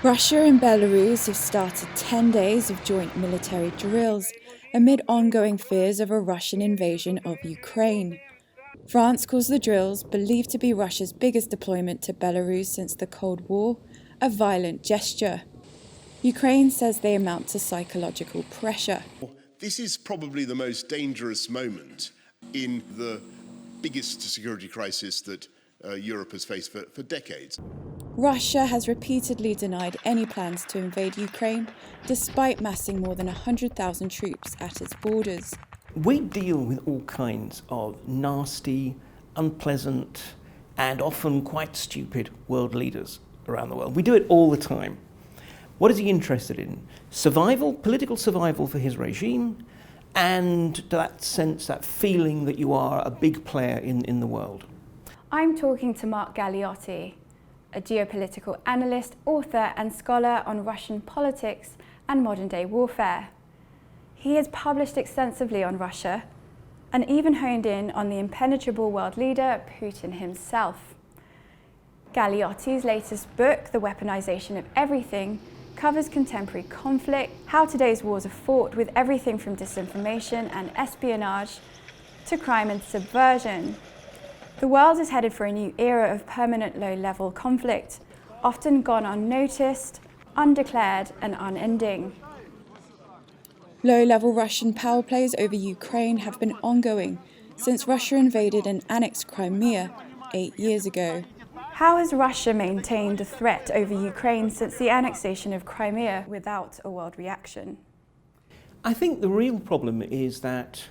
Russia and Belarus have started 10 days of joint military drills amid ongoing fears of a Russian invasion of Ukraine. France calls the drills, believed to be Russia's biggest deployment to Belarus since the Cold War, a violent gesture. Ukraine says they amount to psychological pressure. This is probably the most dangerous moment in the biggest security crisis that Europe has faced for decades. Russia has repeatedly denied any plans to invade Ukraine, despite massing more than 100,000 troops at its borders. We deal with all kinds of nasty, unpleasant, and often quite stupid world leaders around the world. We do it all the time. What is he interested in? Survival, political survival for his regime, and that sense, that feeling that you are a big player in the world. I'm talking to Mark Galeotti, a geopolitical analyst, author and scholar on Russian politics and modern-day warfare. He has published extensively on Russia and even honed in on the impenetrable world leader, Putin himself. Galeotti's latest book, The Weaponization of Everything, covers contemporary conflict, how today's wars are fought with everything from disinformation and espionage to crime and subversion. The world is headed for a new era of permanent low-level conflict, often gone unnoticed, undeclared and unending. Low-level Russian power plays over Ukraine have been ongoing since Russia invaded and annexed Crimea 8 years ago. How has Russia maintained a threat over Ukraine since the annexation of Crimea without a world reaction? I think the real problem is that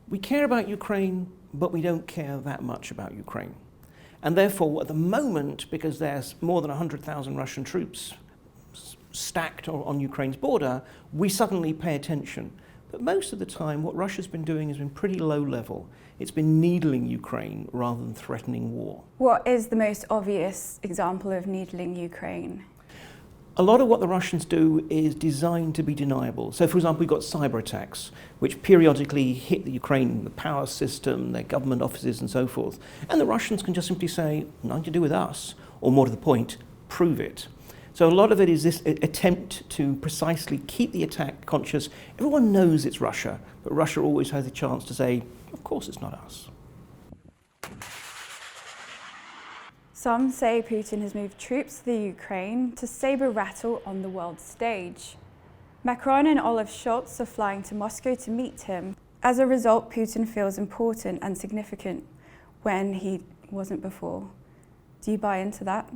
we care about Ukraine, but we don't care that much about Ukraine. And therefore, at the moment, because there's more than 100,000 Russian troops stacked on Ukraine's border, we suddenly pay attention. But most of the time, what Russia's been doing has been pretty low level. It's been needling Ukraine rather than threatening war. What is the most obvious example of needling Ukraine? A lot of what the Russians do is designed to be deniable. So, for example, we've got cyber attacks, which periodically hit the Ukraine, the power system, their government offices and so forth. And the Russians can just simply say, nothing to do with us, or more to the point, prove it. So a lot of it is this attempt to precisely keep the attack conscious. Everyone knows it's Russia, but Russia always has a chance to say, of course it's not us. Some say Putin has moved troops to the Ukraine to saber rattle on the world stage. Macron and Olaf Scholz are flying to Moscow to meet him. As a result, Putin feels important and significant when he wasn't before. Do you buy into that?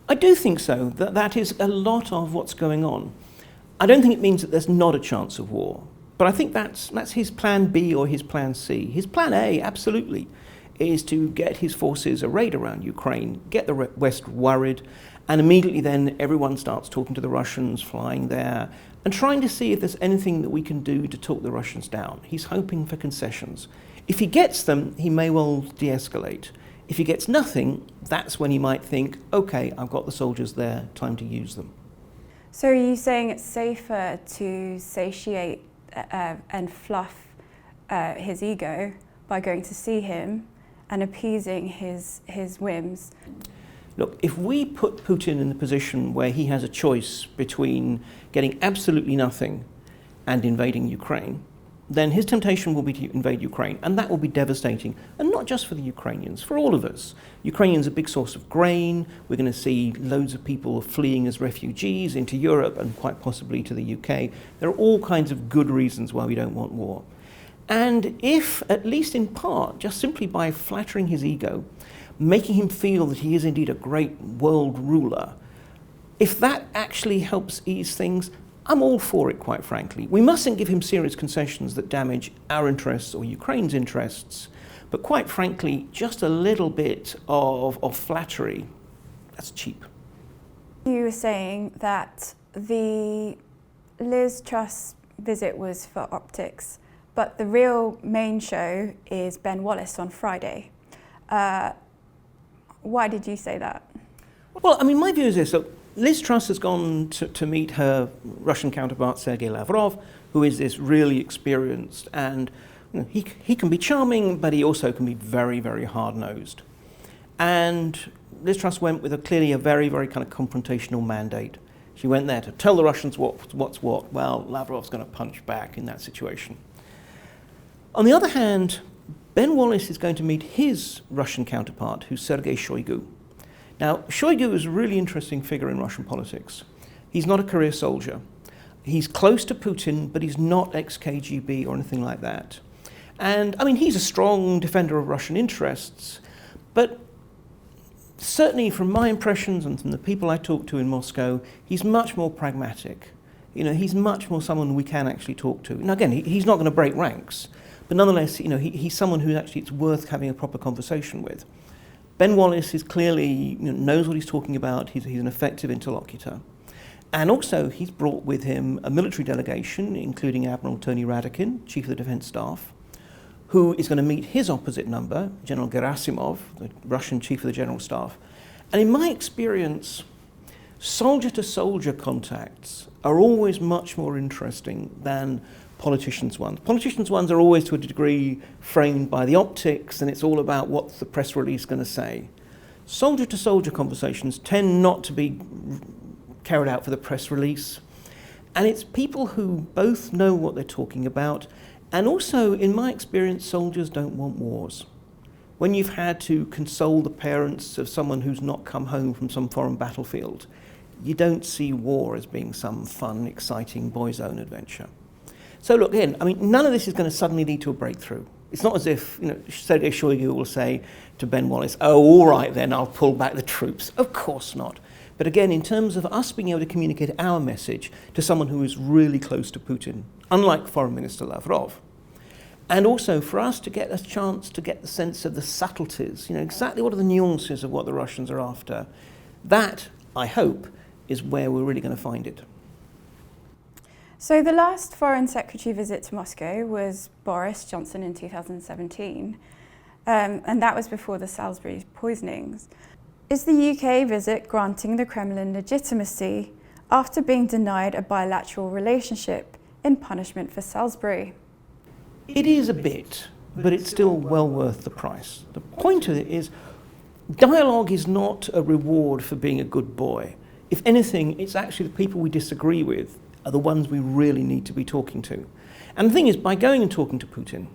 I do think so, that is a lot of what's going on. I don't think it means that there's not a chance of war, but I think that's his plan B or his plan C. His plan A, absolutely, is to get his forces arrayed around Ukraine, get the West worried, and immediately then everyone starts talking to the Russians, flying there, and trying to see if there's anything that we can do to talk the Russians down. He's hoping for concessions. If he gets them, he may well de-escalate. If he gets nothing, that's when he might think, okay, I've got the soldiers there, time to use them. So are you saying it's safer to satiate and fluff his ego by going to see him and appeasing his whims? Look, if we put Putin in the position where he has a choice between getting absolutely nothing and invading Ukraine, then his temptation will be to invade Ukraine, and that will be devastating, and not just for the Ukrainians, for all of us. Ukrainians are a big source of grain. We're going to see loads of people fleeing as refugees into Europe and quite possibly to the UK. There are all kinds of good reasons why we don't want war. And if, at least in part, just simply by flattering his ego, making him feel that he is indeed a great world ruler, if that actually helps ease things, I'm all for it, quite frankly. We mustn't give him serious concessions that damage our interests or Ukraine's interests, but quite frankly, just a little bit of flattery, that's cheap. You were saying that the Liz Truss visit was for optics, but the real main show is Ben Wallace on Friday. Why did you say that? Well, I mean, my view is this. So Liz Truss has gone to meet her Russian counterpart, Sergei Lavrov, who is this really experienced, and he can be charming, but he also can be very, very hard-nosed. And Liz Truss went with clearly a very, very kind of confrontational mandate. She went there to tell the Russians what's what. Well, Lavrov's going to punch back in that situation. On the other hand, Ben Wallace is going to meet his Russian counterpart, who's Sergei Shoigu. Now, Shoigu is a really interesting figure in Russian politics. He's not a career soldier. He's close to Putin, but he's not ex-KGB or anything like that. And, I mean, he's a strong defender of Russian interests, but certainly from my impressions and from the people I talk to in Moscow, he's much more pragmatic. He's much more someone we can actually talk to. Now, again, he's not going to break ranks, but nonetheless, he's someone who actually it's worth having a proper conversation with. Ben Wallace is clearly, knows what he's talking about. He's an effective interlocutor. And also, he's brought with him a military delegation, including Admiral Tony Radakin, Chief of the Defense Staff, who is going to meet his opposite number, General Gerasimov, the Russian Chief of the General Staff. And in my experience, soldier-to-soldier contacts are always much more interesting than politicians' ones. Politicians' ones are always, to a degree, framed by the optics, and it's all about what's the press release going to say. Soldier-to-soldier conversations tend not to be carried out for the press release, and it's people who both know what they're talking about. And also, in my experience, soldiers don't want wars. When you've had to console the parents of someone who's not come home from some foreign battlefield, you don't see war as being some fun, exciting boys' own adventure. So look, again, I mean, none of this is going to suddenly lead to a breakthrough. It's not as if, Sergei Shoigu will say to Ben Wallace, oh, all right then, I'll pull back the troops. Of course not. But again, in terms of us being able to communicate our message to someone who is really close to Putin, unlike Foreign Minister Lavrov, and also for us to get a chance to get the sense of the subtleties, exactly what are the nuances of what the Russians are after, that, I hope, is where we're really going to find it. So the last Foreign Secretary visit to Moscow was Boris Johnson in 2017, and that was before the Salisbury poisonings. Is the UK visit granting the Kremlin legitimacy after being denied a bilateral relationship in punishment for Salisbury? It is a bit, but it's still well worth the price. The point of it is, dialogue is not a reward for being a good boy. If anything, it's actually the people we disagree with are the ones we really need to be talking to. And the thing is, by going and talking to Putin,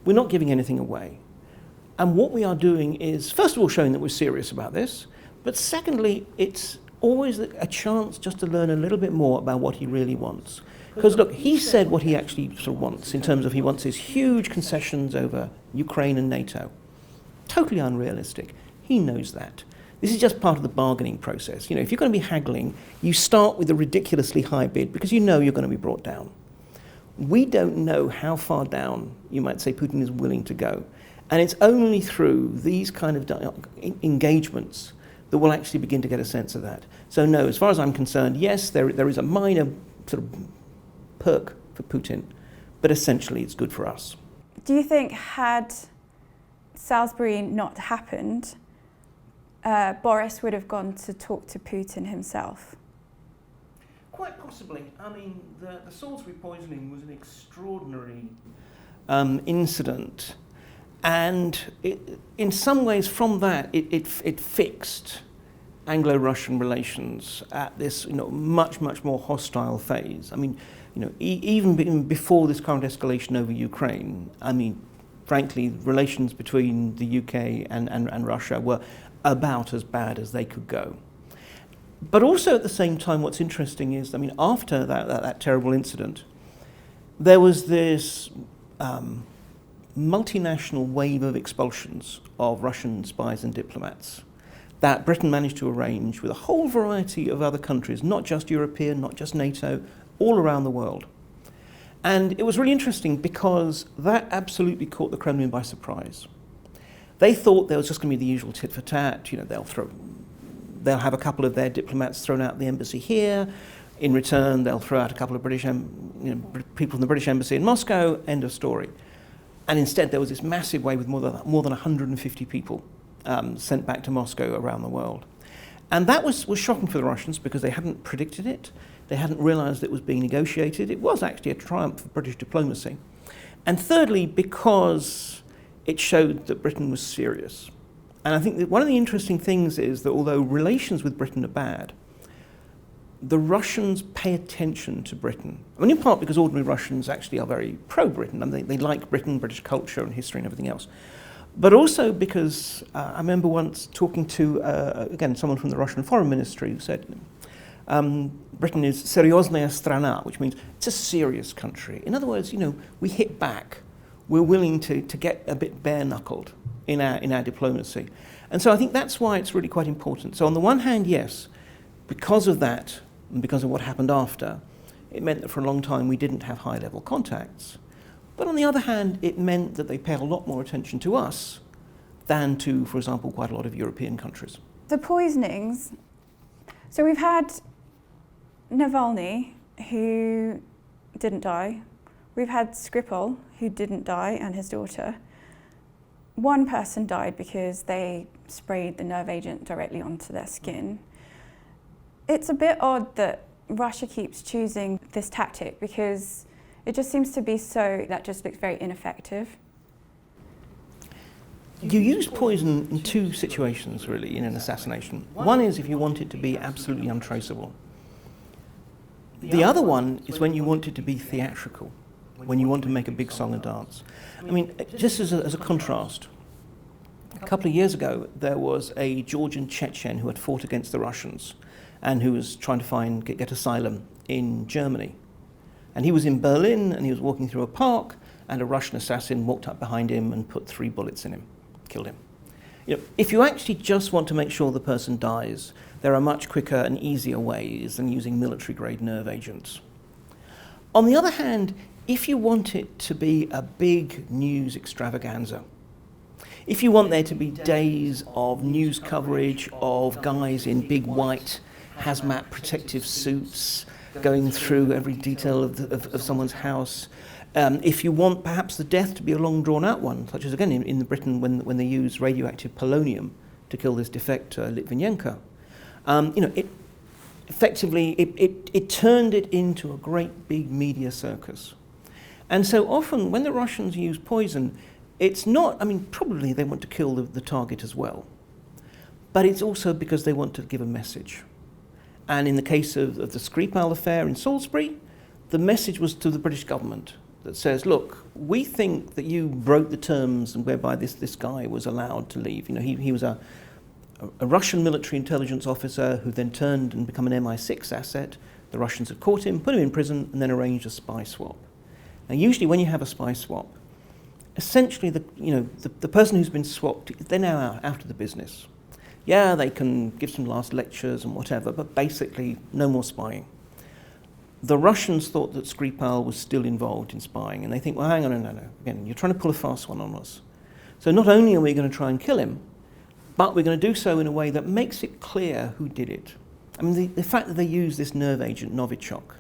we're not giving anything away. And what we are doing is, first of all, showing that we're serious about this, but secondly, it's always a chance just to learn a little bit more about what he really wants. Because look, he said what he actually sort of wants in terms of he wants his huge concessions over Ukraine and NATO. Totally unrealistic. He knows that. This is just part of the bargaining process. If you're going to be haggling, you start with a ridiculously high bid because you know you're going to be brought down. We don't know how far down, you might say, Putin is willing to go. And it's only through these kind of engagements that we'll actually begin to get a sense of that. So no, as far as I'm concerned, yes, there is a minor sort of perk for Putin, but essentially it's good for us. Do you think had Salisbury not happened, Boris would have gone to talk to Putin himself? Quite possibly. I mean, the Salisbury poisoning was an extraordinary incident. And in some ways, from that, it fixed Anglo-Russian relations at this much more hostile phase. I mean, even before this current escalation over Ukraine, I mean, frankly, relations between the UK and Russia were about as bad as they could go. But also at the same time, what's interesting is, I mean, after that terrible incident, there was this multinational wave of expulsions of Russian spies and diplomats that Britain managed to arrange with a whole variety of other countries, not just European, not just NATO, all around the world. And it was really interesting because that absolutely caught the Kremlin by surprise. They thought there was just going to be the usual tit for tat. They'll have a couple of their diplomats thrown out the embassy here. In return, they'll throw out a couple of people from the British embassy in Moscow. End of story. And instead, there was this massive wave with more than 150 people sent back to Moscow around the world. And that was shocking for the Russians because they hadn't predicted it. They hadn't realized it was being negotiated. It was actually a triumph of British diplomacy. And thirdly, because it showed that Britain was serious. And I think that one of the interesting things is that although relations with Britain are bad, the Russians pay attention to Britain. I mean, in part because ordinary Russians actually are very pro-Britain, and they like Britain, British culture and history and everything else. But also because I remember once talking to, again, someone from the Russian Foreign Ministry who said, Britain is серьезная страна, which means it's a serious country. In other words, we hit back. We're willing to get a bit bare-knuckled in our diplomacy. And so I think that's why it's really quite important. So on the one hand, yes, because of that, and because of what happened after, it meant that for a long time we didn't have high-level contacts. But on the other hand, it meant that they paid a lot more attention to us than to, for example, quite a lot of European countries. The poisonings. So we've had Navalny, who didn't die. We've had Skripal, who didn't die, and his daughter. One person died because they sprayed the nerve agent directly onto their skin. It's a bit odd that Russia keeps choosing this tactic because it just seems to be that just looks very ineffective. You use poison in two situations, really, in an assassination. One is if you want it to be absolutely untraceable. The other one is when you want it to be theatrical, when you want to make a big song and dance. I mean, just as a contrast, a couple of years ago, there was a Georgian Chechen who had fought against the Russians and who was trying to get asylum in Germany. And he was in Berlin, and he was walking through a park, and a Russian assassin walked up behind him and put 3 bullets in him, killed him. If you actually just want to make sure the person dies, there are much quicker and easier ways than using military-grade nerve agents. On the other hand, if you want it to be a big news extravaganza, if you want there to be days of news coverage of guys in big white hazmat protective suits going through every detail of someone's house, if you want perhaps the death to be a long drawn out one, such as again in Britain when they use radioactive polonium to kill this defector Litvinenko, it turned it into a great big media circus. And so often when the Russians use poison, it's not, probably they want to kill the target as well, but it's also because they want to give a message. And in the case of the Skripal affair in Salisbury, the message was to the British government that says, look, we think that you broke the terms whereby this guy was allowed to leave. He was a Russian military intelligence officer who then turned and became an MI6 asset. The Russians had caught him, put him in prison, and then arranged a spy swap. Now, usually when you have a spy swap, essentially the person who's been swapped, they're now out of the business. Yeah, they can give some last lectures and whatever, but basically no more spying. The Russians thought that Skripal was still involved in spying, and they think, well, hang on, no. Again, you're trying to pull a fast one on us. So not only are we going to try and kill him, but we're going to do so in a way that makes it clear who did it. The fact that they used this nerve agent, Novichok,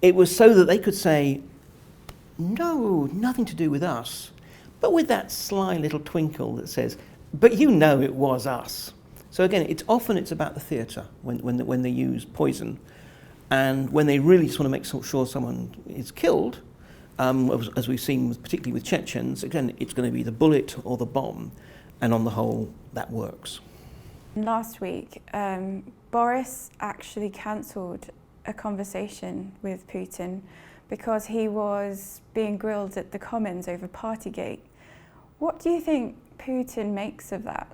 it was so that they could say, no, nothing to do with us, but with that sly little twinkle that says, but it was us. So again, it's about the theatre when they use poison, and when they really just want to make sure someone is killed, as we've seen particularly with Chechens, again, it's going to be the bullet or the bomb, and on the whole, that works. Last week, Boris actually cancelled a conversation with Putin because he was being grilled at the Commons over Partygate. What do you think Putin makes of that?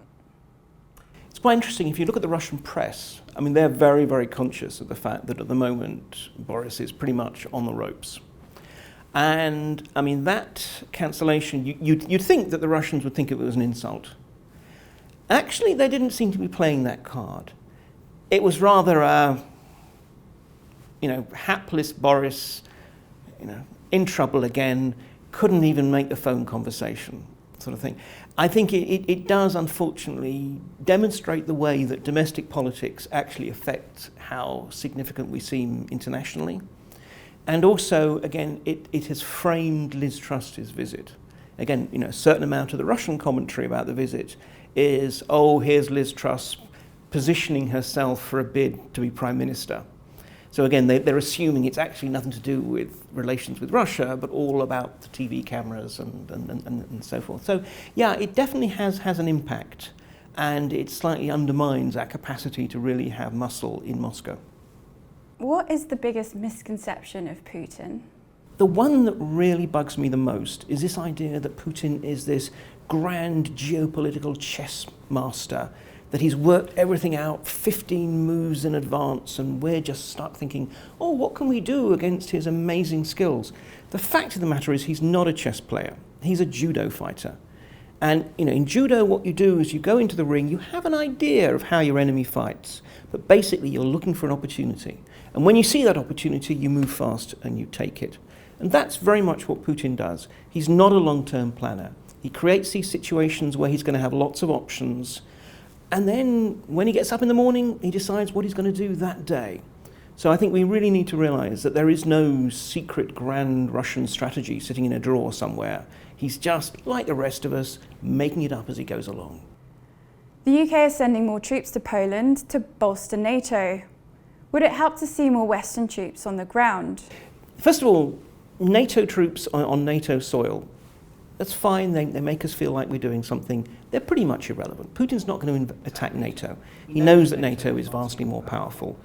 It's quite interesting. If you look at the Russian press, they're very, very conscious of the fact that at the moment Boris is pretty much on the ropes. And that cancellation, you'd think that the Russians would think it was an insult. Actually, they didn't seem to be playing that card. It was rather a, hapless Boris, in trouble again, couldn't even make the phone conversation, sort of thing. I think it does, unfortunately, demonstrate the way that domestic politics actually affect how significant we seem internationally. And also, again, it has framed Liz Truss's visit. Again, a certain amount of the Russian commentary about the visit is, here's Liz Truss positioning herself for a bid to be Prime Minister. So again, they're assuming it's actually nothing to do with relations with Russia, but all about the TV cameras and so forth. So yeah, it definitely has an impact. and it slightly undermines our capacity to really have muscle in Moscow. What is the biggest misconception of Putin? The one that really bugs me the most is this idea that Putin is this grand geopolitical chess master, that he's worked everything out 15 moves in advance, and we're just stuck thinking, oh, what can we do against his amazing skills? The fact of the matter is he's not a chess player. He's a judo fighter. And in judo, what you do is you go into the ring, you have an idea of how your enemy fights, but basically you're looking for an opportunity. And when you see that opportunity, you move fast and you take it. And that's very much what Putin does. He's not a long-term planner. He creates these situations where he's going to have lots of options, and then when he gets up in the morning, he decides what he's going to do that day. So I think we really need to realize that there is no secret grand Russian strategy sitting in a drawer somewhere. He's just, like the rest of us, making it up as he goes along. The UK is sending more troops to Poland to bolster NATO. Would it help to see more Western troops on the ground? First of all, NATO troops on NATO soil, that's fine, they make us feel like we're doing something. They're pretty much irrelevant. Putin's not going to attack NATO. He knows that NATO is vastly more powerful.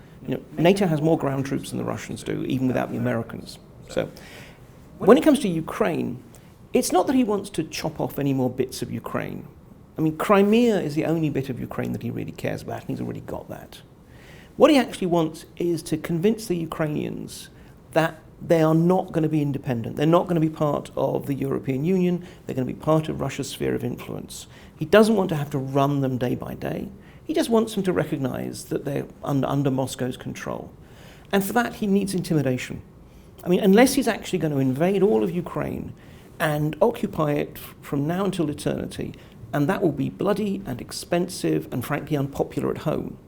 NATO has more ground troops than the Russians do, even without the Americans. So when it comes to Ukraine, it's not that he wants to chop off any more bits of Ukraine. I mean, Crimea is the only bit of Ukraine that he really cares about, and he's already got that. What he actually wants is to convince the Ukrainians that they are not going to be independent. They're not going to be part of the European Union. They're going to be part of Russia's sphere of influence. He doesn't want to have to run them day by day. He just wants them to recognize that they're under Moscow's control. And for that, he needs intimidation. I mean, unless he's actually going to invade all of Ukraine and occupy it from now until eternity, and that will be bloody and expensive and frankly unpopular at home.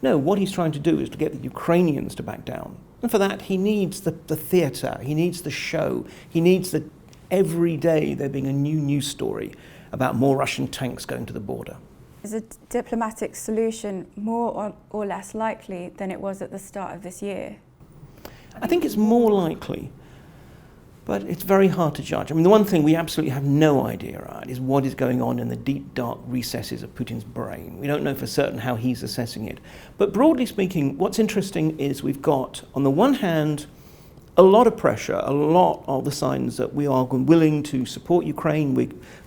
No, what he's trying to do is to get the Ukrainians to back down. And for that, he needs the theatre, he needs the show, he needs the every day there being a new news story about more Russian tanks going to the border. Is a diplomatic solution more or less likely than it was at the start of this year? I think it's more likely, but it's very hard to judge. I mean, the one thing we absolutely have no idea about is what is going on in the deep, dark recesses of Putin's brain. We don't know for certain how he's assessing it. But broadly speaking, what's interesting is we've got, on the one hand, a lot of pressure, a lot of the signs that we are willing to support Ukraine.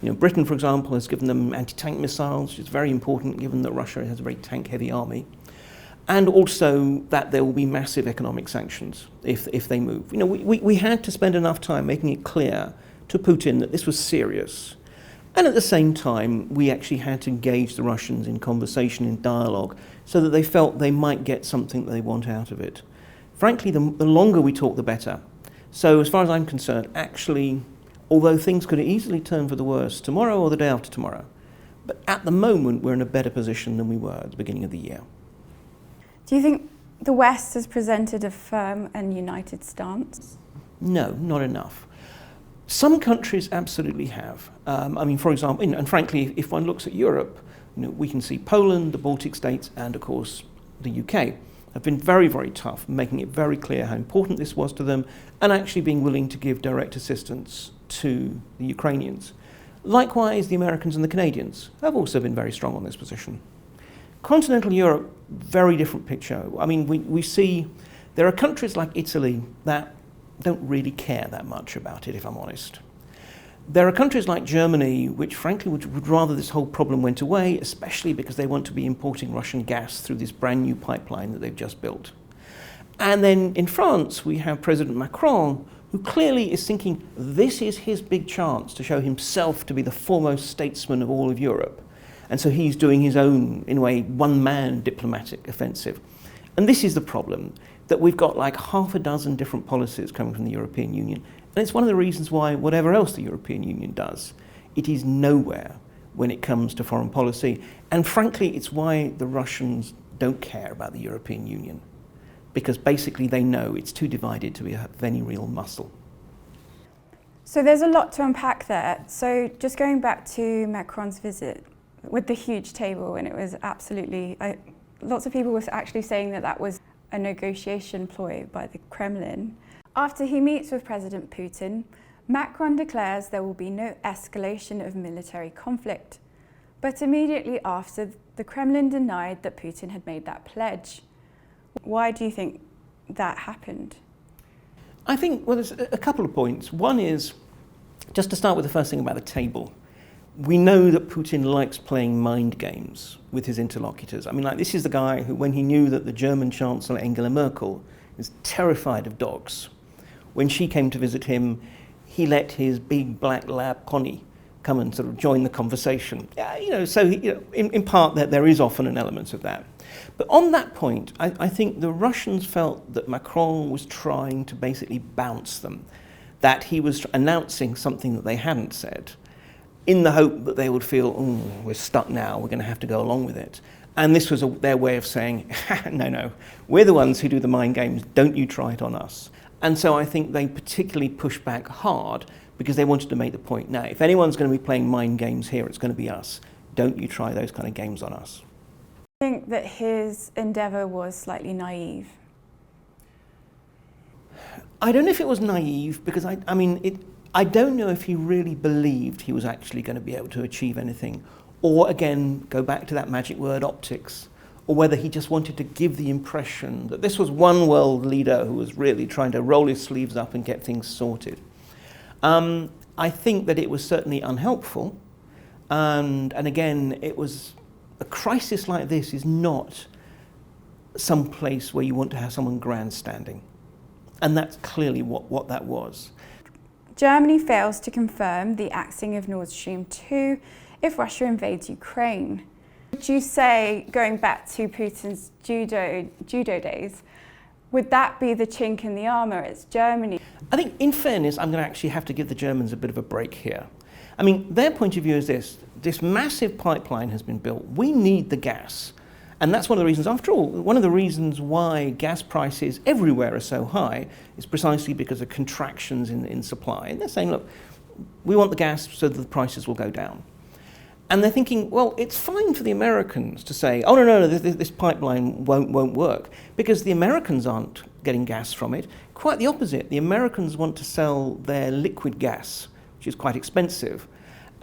Britain, for example, has given them anti-tank missiles, which is very important given that Russia has a very tank-heavy army. And also that there will be massive economic sanctions if they move. We had to spend enough time making it clear to Putin that this was serious. And at the same time, we actually had to engage the Russians in conversation, in dialogue, so that they felt they might get something that they want out of it. Frankly, the longer we talk, the better. So as far as I'm concerned, actually, although things could easily turn for the worse tomorrow or the day after tomorrow, but at the moment, we're in a better position than we were at the beginning of the year. Do you think the West has presented a firm and united stance? No, not enough. Some countries absolutely have. For example, and frankly, if one looks at Europe, we can see Poland, the Baltic states, and of course the UK have been very, very tough, making it very clear how important this was to them, and actually being willing to give direct assistance to the Ukrainians. Likewise, the Americans and the Canadians have also been very strong on this position. Continental Europe, very different picture. I mean, we see there are countries like Italy that don't really care that much about it, if I'm honest. There are countries like Germany, which frankly would rather this whole problem went away, especially because they want to be importing Russian gas through this brand new pipeline that they've just built. And then in France, we have President Macron, who clearly is thinking this is his big chance to show himself to be the foremost statesman of all of Europe. And so he's doing his own, in a way, one-man diplomatic offensive. And this is the problem, that we've got like half a dozen different policies coming from the European Union. And it's one of the reasons why whatever else the European Union does, it is nowhere when it comes to foreign policy. And frankly, it's why the Russians don't care about the European Union, because basically they know it's too divided to have any real muscle. So there's a lot to unpack there. So just going back to Macron's visit with the huge table, and it was absolutely, lots of people were actually saying that that was a negotiation ploy by the Kremlin. After he meets with President Putin, Macron declares there will be no escalation of military conflict. But immediately after, the Kremlin denied that Putin had made that pledge. Why do you think that happened? I think, well, there's a couple of points. One is, just to start with the first thing about the table, we know that Putin likes playing mind games with his interlocutors. I mean, like, this is the guy who, when he knew that the German Chancellor Angela Merkel is terrified of dogs, when she came to visit him, he let his big black lab Connie come and sort of join the conversation. In part that there is often an element of that. But on that point, I think the Russians felt that Macron was trying to basically bounce them, that he was announcing something that they hadn't said, in the hope that they would feel, oh, we're stuck now, we're going to have to go along with it. And this was their way of saying, no, we're the ones who do the mind games, don't you try it on us. And so I think they particularly pushed back hard because they wanted to make the point, now, if anyone's going to be playing mind games here, it's going to be us. Don't you try those kind of games on us. I think that his endeavour was slightly naive. I don't know if it was naive, because I don't know if he really believed he was actually going to be able to achieve anything, or again, go back to that magic word, optics, or whether he just wanted to give the impression that this was one world leader who was really trying to roll his sleeves up and get things sorted. I think that it was certainly unhelpful, and again, it was a crisis like this is not some place where you want to have someone grandstanding, and that's clearly what that was. Germany fails to confirm the axing of Nord Stream 2 if Russia invades Ukraine. Would you say, going back to Putin's judo days, would that be the chink in the armour? It's Germany. I think, in fairness, I'm going to actually have to give the Germans a bit of a break here. I mean, their point of view is this massive pipeline has been built. We need the gas. And that's one of the reasons, after all, one of the reasons why gas prices everywhere are so high is precisely because of contractions in supply. And they're saying, look, we want the gas so that the prices will go down. And they're thinking, well, it's fine for the Americans to say, oh, no, this pipeline won't work, because the Americans aren't getting gas from it. Quite the opposite. The Americans want to sell their liquid gas, which is quite expensive.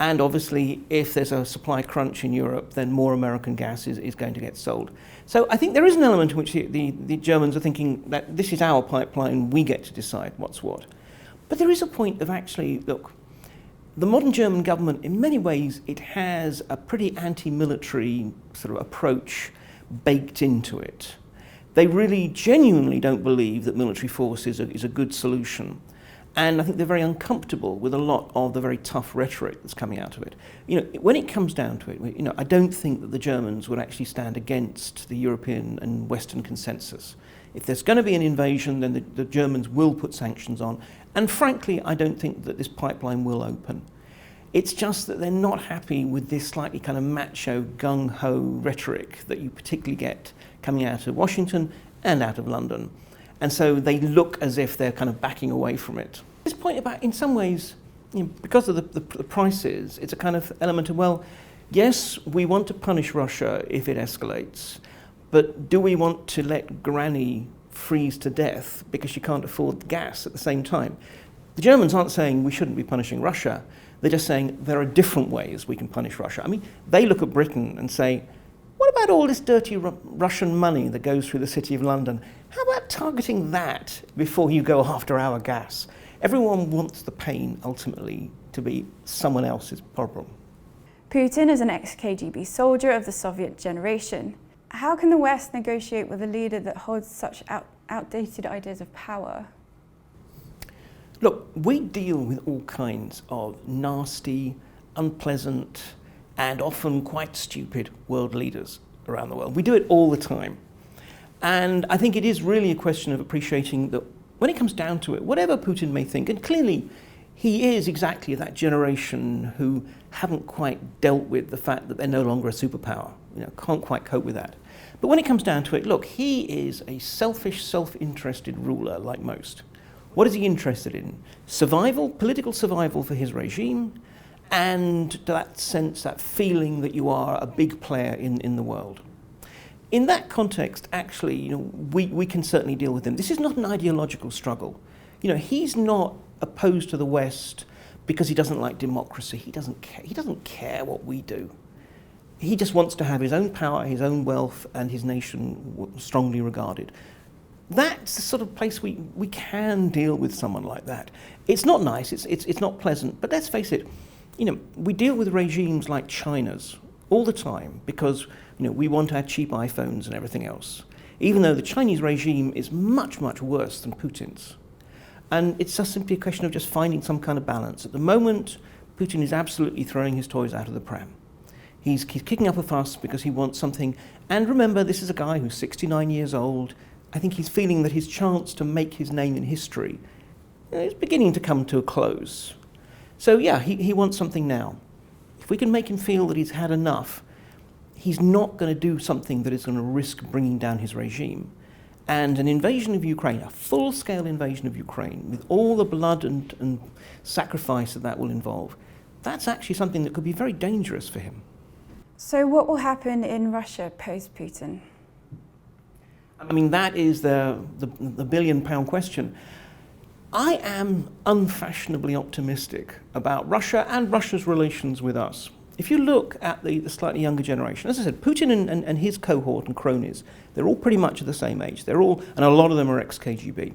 And obviously, if there's a supply crunch in Europe, then more American gas is going to get sold. So I think there is an element in which the Germans are thinking that this is our pipeline, we get to decide what's what. But there is a point of actually, look, the modern German government, in many ways, it has a pretty anti-military sort of approach baked into it. They really genuinely don't believe that military force is a good solution. And I think they're very uncomfortable with a lot of the very tough rhetoric that's coming out of it. When it comes down to it, I don't think that the Germans would actually stand against the European and Western consensus. If there's going to be an invasion, then the Germans will put sanctions on. And frankly, I don't think that this pipeline will open. It's just that they're not happy with this slightly kind of macho, gung-ho rhetoric that you particularly get coming out of Washington and out of London. And so they look as if they're kind of backing away from it. This point about, in some ways, because of the prices, it's a kind of element of, well, yes, we want to punish Russia if it escalates, but do we want to let Granny freeze to death because she can't afford the gas at the same time? The Germans aren't saying we shouldn't be punishing Russia. They're just saying there are different ways we can punish Russia. I mean, they look at Britain and say, what about all this dirty Russian money that goes through the city of London? How about targeting that before you go after our gas? Everyone wants the pain, ultimately, to be someone else's problem. Putin is an ex-KGB soldier of the Soviet generation. How can the West negotiate with a leader that holds such outdated ideas of power? Look, we deal with all kinds of nasty, unpleasant, and often quite stupid world leaders around the world. We do it all the time. And I think it is really a question of appreciating that when it comes down to it, whatever Putin may think, and clearly he is exactly that generation who haven't quite dealt with the fact that they're no longer a superpower, can't quite cope with that. But when it comes down to it, look, he is a selfish, self-interested ruler like most. What is he interested in? Survival, political survival for his regime, and that sense, that feeling that you are a big player in the world. In that context, actually, we can certainly deal with him. This is not an ideological struggle. He's not opposed to the West because he doesn't like democracy. He doesn't care what we do. He just wants to have his own power, his own wealth, and his nation strongly regarded. That's the sort of place we can deal with someone like that. It's not nice, it's not pleasant, but let's face it, we deal with regimes like China's all the time because we want our cheap iPhones and everything else, even though the Chinese regime is much, much worse than Putin's. And it's just simply a question of just finding some kind of balance. At the moment, Putin is absolutely throwing his toys out of the pram. He's kicking up a fuss because he wants something. And remember, this is a guy who's 69 years old. I think he's feeling that his chance to make his name in history is beginning to come to a close. So yeah, he wants something now. If we can make him feel that he's had enough, he's not going to do something that is going to risk bringing down his regime. And an invasion of Ukraine, a full-scale invasion of Ukraine, with all the blood and sacrifice that will involve, that's actually something that could be very dangerous for him. So what will happen in Russia post-Putin? I mean, that is the billion-pound question. I am unfashionably optimistic about Russia and Russia's relations with us. If you look at the slightly younger generation, as I said, Putin and his cohort and cronies, they're all pretty much of the same age. They're all, and a lot of them are ex-KGB.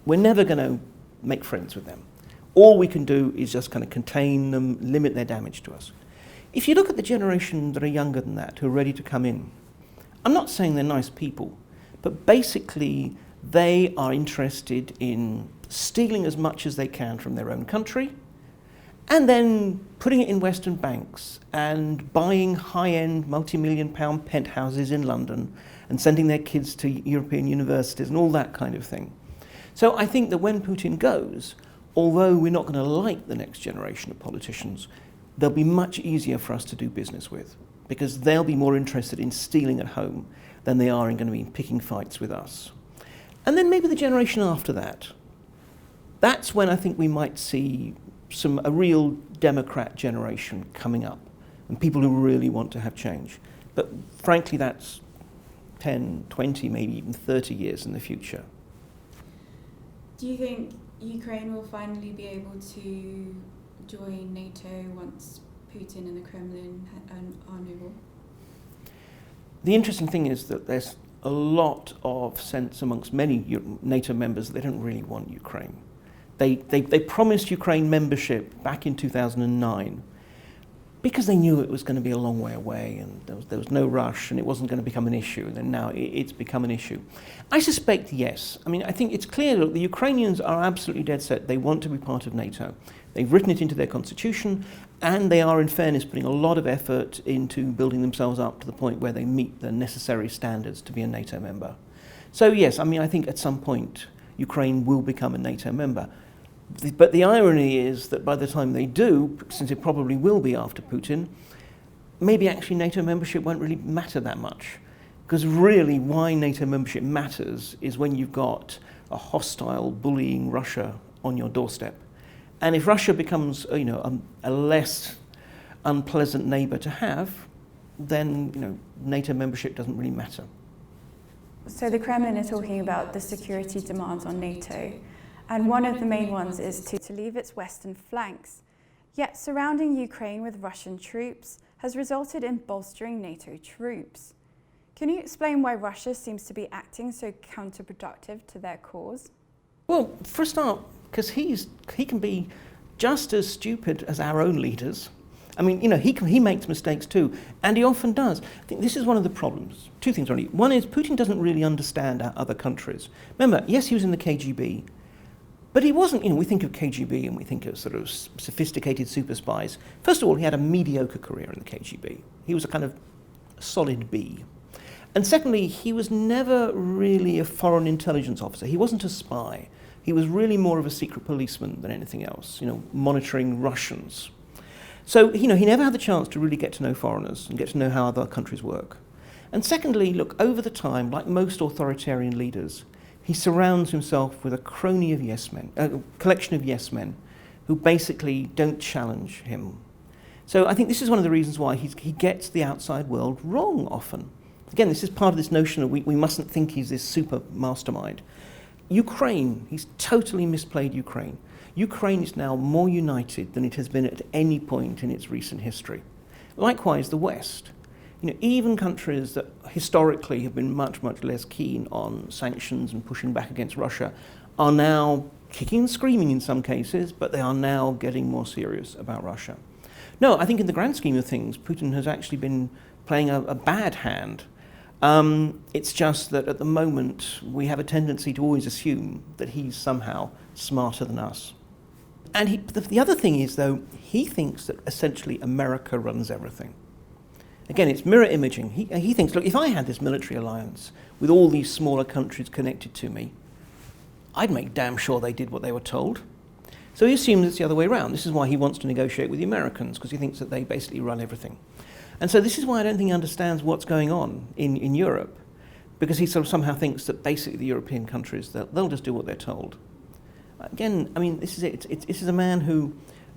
We're never going to make friends with them. All we can do is just kind of contain them, limit their damage to us. If you look at the generation that are younger than that, who are ready to come in, I'm not saying they're nice people, but basically they are interested in stealing as much as they can from their own country and then putting it in Western banks and buying high-end multi-million-pound penthouses in London and sending their kids to European universities and all that kind of thing. So I think that when Putin goes, although we're not going to like the next generation of politicians, they'll be much easier for us to do business with because they'll be more interested in stealing at home than they are in going to be picking fights with us. And then maybe the generation after that, that's when I think we might see a real Democrat generation coming up and people who really want to have change. But frankly, that's 10, 20, maybe even 30 years in the future. Do you think Ukraine will finally be able to join NATO once Putin and the Kremlin are no more? The interesting thing is that there's a lot of sense amongst many NATO members that they don't really want Ukraine. They promised Ukraine membership back in 2009 because they knew it was going to be a long way away and there was no rush and it wasn't going to become an issue, and then now it's become an issue. I suspect yes. I mean, I think it's clear that the Ukrainians are absolutely dead set. They want to be part of NATO. They've written it into their constitution, and they are, in fairness, putting a lot of effort into building themselves up to the point where they meet the necessary standards to be a NATO member. So yes, I mean, I think at some point Ukraine will become a NATO member. But the irony is that by the time they do, since it probably will be after Putin, maybe actually NATO membership won't really matter that much. Because really why NATO membership matters is when you've got a hostile, bullying Russia on your doorstep. And if Russia becomes, a less unpleasant neighbour to have, then, NATO membership doesn't really matter. So the Kremlin are talking about the security demands on NATO, and one of the main ones is to leave its western flanks. Yet surrounding Ukraine with Russian troops has resulted in bolstering NATO troops. Can you explain why Russia seems to be acting so counterproductive to their cause? Well, for a start, because he can be just as stupid as our own leaders. I mean, he makes mistakes too, and he often does. I think this is one of the problems. Two things, really. One is Putin doesn't really understand our other countries. Remember, yes, he was in the KGB, but he wasn't, we think of KGB and we think of sort of sophisticated super spies. First of all, he had a mediocre career in the KGB. He was a kind of solid B. And secondly, he was never really a foreign intelligence officer. He wasn't a spy. He was really more of a secret policeman than anything else, monitoring Russians. So, he never had the chance to really get to know foreigners and get to know how other countries work. And secondly, look, over the time, like most authoritarian leaders, he surrounds himself with a crony of yes men, a collection of yes men who basically don't challenge him. So I think this is one of the reasons why he gets the outside world wrong often. Again, this is part of this notion of we mustn't think he's this super mastermind. Ukraine, he's totally misplayed Ukraine. Ukraine is now more united than it has been at any point in its recent history. Likewise, the West. Even countries that historically have been much, much less keen on sanctions and pushing back against Russia are now kicking and screaming in some cases, but they are now getting more serious about Russia. No, I think in the grand scheme of things, Putin has actually been playing a bad hand. It's just that at the moment, we have a tendency to always assume that he's somehow smarter than us. And the other thing is, though, he thinks that essentially America runs everything. Again, it's mirror imaging. He thinks, look, if I had this military alliance with all these smaller countries connected to me, I'd make damn sure they did what they were told. So he assumes it's the other way around. This is why he wants to negotiate with the Americans, because he thinks that they basically run everything. And so this is why I don't think he understands what's going on in Europe, because he sort of somehow thinks that basically the European countries, they'll just do what they're told. Again, I mean, this is a man who,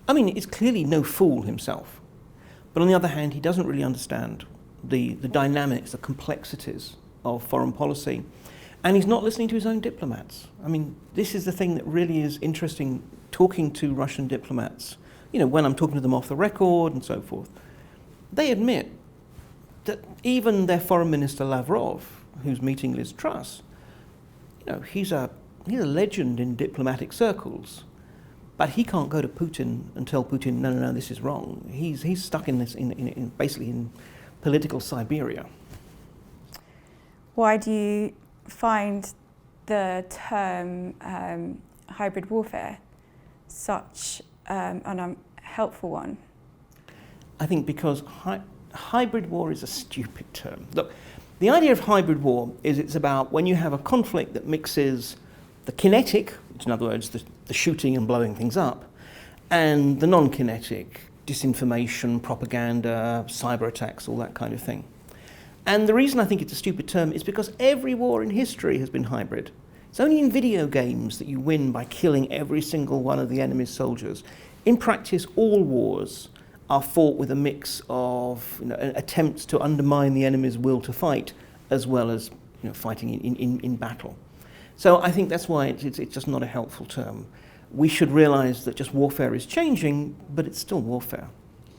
is clearly no fool himself. But on the other hand, he doesn't really understand the dynamics, the complexities of foreign policy. And he's not listening to his own diplomats. This is the thing that really is interesting, talking to Russian diplomats, when I'm talking to them off the record and so forth. They admit that even their foreign minister Lavrov, who's meeting Liz Truss, he's a legend in diplomatic circles. But he can't go to Putin and tell Putin, no, this is wrong. He's stuck in this, basically in political Siberia. Why do you find the term hybrid warfare such an unhelpful one? I think because hybrid war is a stupid term. Look, the idea of hybrid war is it's about when you have a conflict that mixes the kinetic, which in other words, the shooting and blowing things up, and the non-kinetic, disinformation, propaganda, cyber attacks, all that kind of thing. And the reason I think it's a stupid term is because every war in history has been hybrid. It's only in video games that you win by killing every single one of the enemy's soldiers. In practice, all wars are fought with a mix of attempts to undermine the enemy's will to fight, as well as fighting in battle. So I think that's why it's just not a helpful term. We should realise that just warfare is changing, but it's still warfare.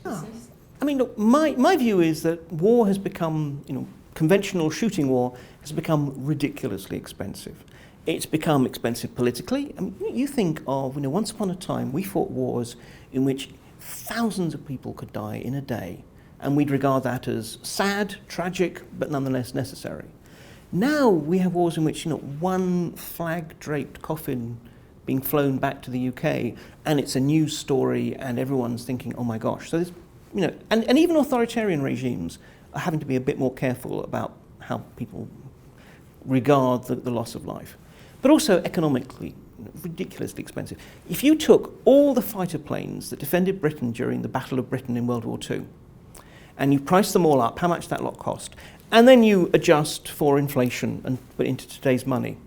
Look, my view is that war has become, conventional shooting war has become ridiculously expensive. It's become expensive politically. You think of, once upon a time we fought wars in which thousands of people could die in a day, and we'd regard that as sad, tragic, but nonetheless necessary. Now we have wars in which one flag-draped coffin being flown back to the UK, and it's a news story, and everyone's thinking, oh my gosh. So there's, and even authoritarian regimes are having to be a bit more careful about how people regard the loss of life. But also economically, ridiculously expensive. If you took all the fighter planes that defended Britain during the Battle of Britain in World War II, and you priced them all up, how much that lot cost, and then you adjust for inflation and put it into today's money,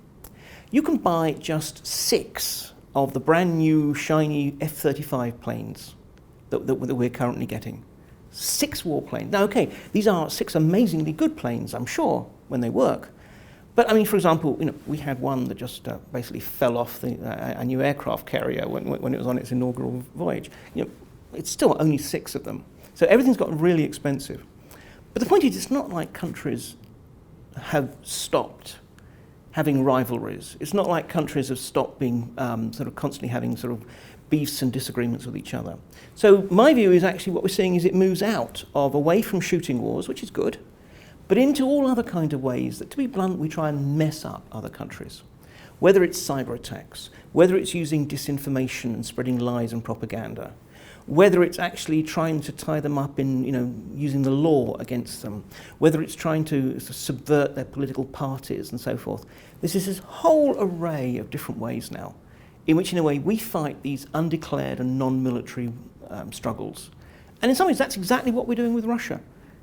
you can buy just 6 of the brand new shiny F-35 planes that we're currently getting. 6 warplanes. Now, okay, these are 6 amazingly good planes, I'm sure, when they work. But for example, we had one that just basically fell off a new aircraft carrier when it was on its inaugural voyage. It's still only 6 of them. So everything's gotten really expensive. But the point is, it's not like countries have stopped having rivalries. It's not like countries have stopped being constantly having beefs and disagreements with each other. So my view is actually what we're seeing is it moves away from shooting wars, which is good, but into all other kind of ways that, to be blunt, we try and mess up other countries. Whether it's cyber attacks, whether it's using disinformation and spreading lies and propaganda, whether it's actually trying to tie them up in, using the law against them, whether it's trying to subvert their political parties and so forth. This is this whole array of different ways now in which, in a way, we fight these undeclared and non-military struggles. And in some ways, that's exactly what we're doing with Russia.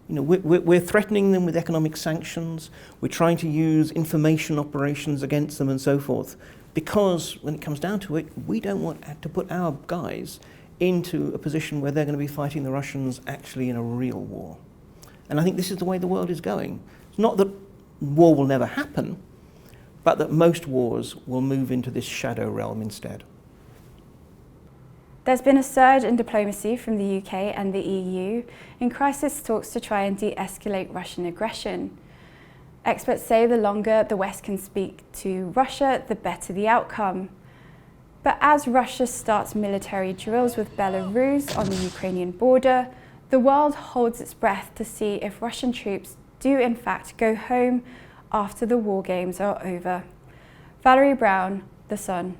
We're threatening them with economic sanctions. We're trying to use information operations against them and so forth, because when it comes down to it, we don't want to put our guys into a position where they're going to be fighting the Russians actually in a real war. And I think this is the way the world is going. It's not that war will never happen, but that most wars will move into this shadow realm instead. There's been a surge in diplomacy from the UK and the EU in crisis talks to try and de-escalate Russian aggression. Experts say the longer the West can speak to Russia, the better the outcome. But as Russia starts military drills with Belarus on the Ukrainian border, the world holds its breath to see if Russian troops do in fact go home after the war games are over. Valerie Brown, The Sun.